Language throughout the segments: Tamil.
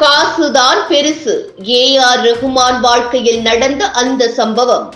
காசுதான் பெருசு. ஏ.ஆர். ரகுமான் வாழ்க்கையில் நடந்த அந்த சம்பவம்.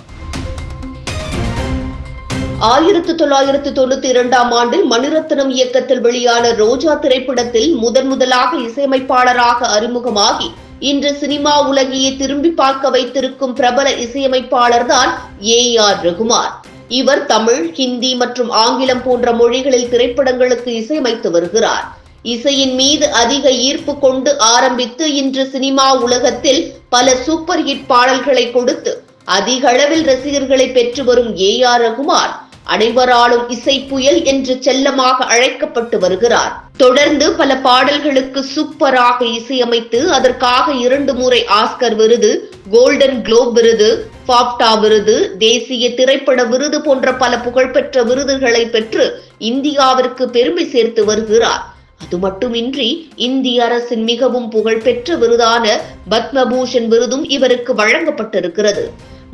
1992ஆம் ஆண்டில் மணிரத்னம் இயக்கத்தில் வெளியான ரோஜா திரைப்படத்தில் முதலாக இசையமைப்பாளராக அறிமுகமாகி இன்று சினிமா உலகையே திரும்பி பார்க்க வைத்திருக்கும் பிரபல இசையமைப்பாளர் தான் ஏ.ஆர். ரகுமான். இவர் தமிழ், ஹிந்தி மற்றும் ஆங்கிலம் போன்ற மொழிகளில் திரைப்படங்களுக்கு இசையமைத்து வருகிறார். இசையின் மீது அதிக ஈர்ப்பு கொண்டு ஆரம்பித்து இன்று சினிமா உலகத்தில் பல சூப்பர் ஹிட் பாடல்களை கொடுத்து அதிக அளவில் ரசிகர்களை பெற்று வரும் ஏ.ஆர். ரகுமான் அனைவராலும் இசை புயல் என்று செல்லமாக அழைக்கப்பட்டு வருகிறார். தொடர்ந்து பல பாடல்களுக்கு சூப்பராக இசையமைத்து அதற்காக 2 முறை ஆஸ்கர் விருது, கோல்டன் குளோப் விருது, பாப்டா விருது, தேசிய திரைப்பட விருது போன்ற பல புகழ்பெற்ற விருதுகளை பெற்று இந்தியாவிற்கு பெருமை சேர்த்து வருகிறார். அது மட்டுமின்றி இந்திய அரசின் மிகவும் புகழ்பெற்ற விருதான பத்மபூஷன் விருதும் இவருக்கு வழங்கப்பட்டிருக்கிறது.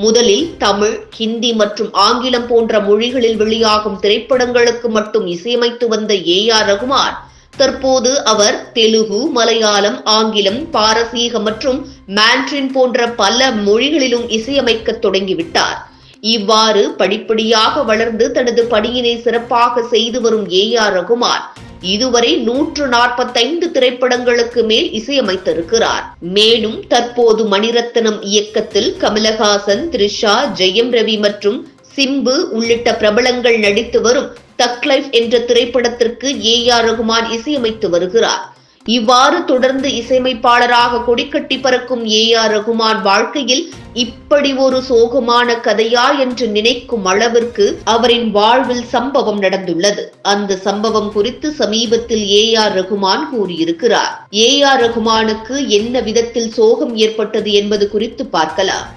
முதலில் தமிழ், ஹிந்தி மற்றும் ஆங்கிலம் போன்ற மொழிகளில் வெளியாகும் திரைப்படங்களுக்கு மட்டும் இசையமைத்து வந்த ஏ.ஆர். ரகுமான் தற்போது அவர் தெலுங்கு, மலையாளம், ஆங்கிலம், பாரசீகம் மற்றும் மாண்ட்ரின் போன்ற பல மொழிகளிலும் இசையமைக்க தொடங்கிவிட்டார். இவ்வாறு படிப்படியாக வளர்ந்து தனது பணியினை சிறப்பாக செய்து வரும் ஏ.ஆர். ரகுமான் இதுவரை 145 திரைப்படங்களுக்கு மேல் இசையமைத்திருக்கிறார். மேலும் தற்போது மணிரத்னம் இயக்கத்தில் கமலஹாசன், த்ரிஷா, ஜெயம் ரவி மற்றும் சிம்பு உள்ளிட்ட பிரபலங்கள் நடித்து வரும் தக் லைஃப் என்ற திரைப்படத்திற்கு ஏ.ஆர். ரகுமான் இசையமைத்து வருகிறார். இவ்வாறு தொடர்ந்து இசையமைப்பாளராக கொடிக்கட்டி பறக்கும் ஏ.ஆர். ரகுமான் வாழ்க்கையில் இப்படி ஒரு சோகமான கதையா என்று நினைக்கும் அளவிற்கு அவரின் வாழ்வில் சம்பவம் நடந்துள்ளது. அந்த சம்பவம் குறித்து சமீபத்தில் ஏ.ஆர். ரகுமான் கூறியிருக்கிறார். ஏ.ஆர். ரகுமானுக்கு என்ன விதத்தில் சோகம் ஏற்பட்டது என்பது குறித்து பார்க்கலாம்.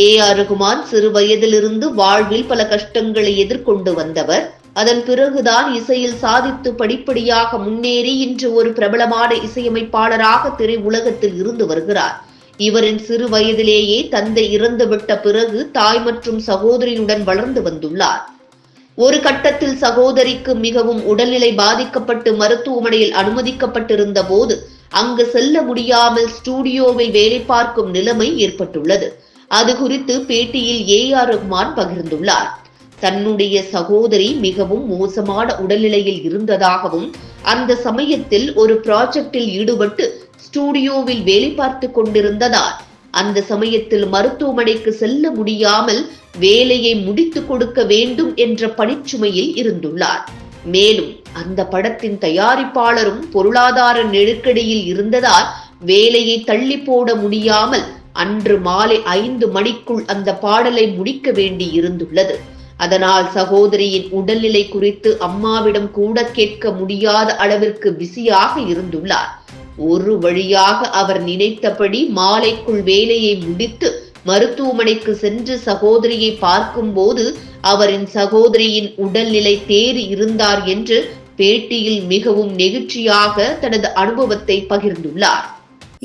ஏ.ஆர். ரகுமான் சிறு வயதிலிருந்து வாழ்வில் பல கஷ்டங்களை எதிர்கொண்டு வந்தவர். அதன் பிறகுதான் இசையில் சாதித்து படிப்படியாக முன்னேறி இன்று ஒரு பிரபலமான இசையமைப்பாளராக திரை உலகத்தில் இருந்து வருகிறார். இவரின் சிறு வயதிலேயே தந்தை இறந்துவிட்ட பிறகு தாய் மற்றும் சகோதரியுடன் வளர்ந்து வந்துள்ளார். ஒரு கட்டத்தில் சகோதரிக்கு மிகவும் உடல்நிலை பாதிக்கப்பட்டு மருத்துவமனையில் அனுமதிக்கப்பட்டிருந்த போது அங்கு செல்ல முடியாமல் ஸ்டூடியோவில் வேலை பார்க்கும் நிலைமை ஏற்பட்டுள்ளது. அது குறித்து பேட்டியில் ஏ.ஆர். ரகுமான் பகிர்ந்துள்ளார். தன்னுடைய சகோதரி மிகவும் மோசமான உடல்நிலையில் இருந்ததாகவும் அந்த சமயத்தில் ஒரு ப்ராஜெக்டில் ஈடுபட்டு ஸ்டூடியோவில் வேலை பார்த்து கொண்டிருந்ததால் அந்த சமயத்தில் மருத்துவமனைக்கு செல்ல முடியாமல் வேலையை முடித்து கொடுக்க வேண்டும் என்ற பணிச்சுமையில் இருந்துள்ளார். மேலும் அந்த படத்தின் தயாரிப்பாளரும் பொருளாதார நெருக்கடியில் இருந்ததால் வேலையை தள்ளி போட முடியாமல் அன்று மாலை 5 மணிக்குள் அந்த பாடலை முடிக்க வேண்டி இருந்துள்ளது. அதனால் சகோதரியின் உடல்நிலை குறித்து அம்மாவிடம் கூட கேட்க முடியாத அளவிற்கு பிஸியாக இருந்துள்ளார். ஒரு வழியாக அவர் நினைத்தபடி மாலைக்குள் வேலையை முடித்து மருத்துவமனைக்கு சென்று சகோதரியை பார்க்கும்போது அவரின் சகோதரியின் உடல்நிலை தேறி இருந்தார் என்று பேட்டியில் மிகவும் நெகிழ்ச்சியாக தனது அனுபவத்தை பகிர்ந்துள்ளார்.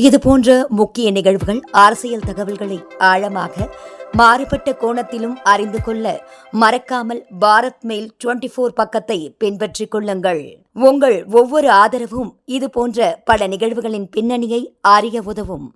இதுபோன்ற முக்கிய நிகழ்வுகள், அரசியல் தகவல்களை ஆழமாக மாறுபட்ட கோணத்திலும் அறிந்து கொள்ள மறக்காமல் பாரத் மெயில் 24 பக்கத்தை பின்பற்றிக் கொள்ளுங்கள். உங்கள் ஒவ்வொரு ஆதரவும் இதுபோன்ற பல நிகழ்வுகளின் பின்னணியை அறிய உதவும்.